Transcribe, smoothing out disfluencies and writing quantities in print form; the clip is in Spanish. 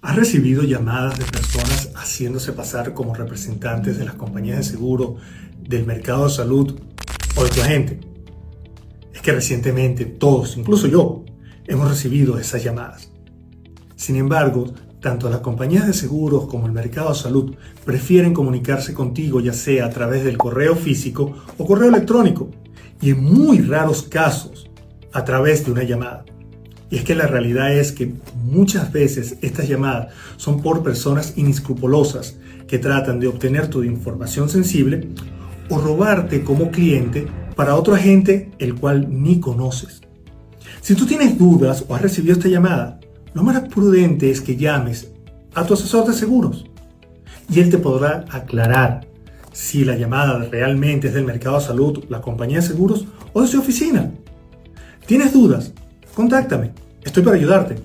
¿Has recibido llamadas de personas haciéndose pasar como representantes de las compañías de seguro, del mercado de salud o de tu agente? Es que recientemente todos, incluso yo, hemos recibido esas llamadas. Sin embargo, tanto las compañías de seguros como el mercado de salud prefieren comunicarse contigo ya sea a través del correo físico o correo electrónico y en muy raros casos a través de una llamada. Y es que la realidad es que muchas veces estas llamadas son por personas inescrupulosas que tratan de obtener tu información sensible o robarte como cliente para otro agente el cual ni conoces. Si tú tienes dudas o has recibido esta llamada, lo más prudente es que llames a tu asesor de seguros y él te podrá aclarar si la llamada realmente es del mercado de salud, la compañía de seguros o de su oficina. ¿Tienes dudas? Contáctame. Estoy para ayudarte.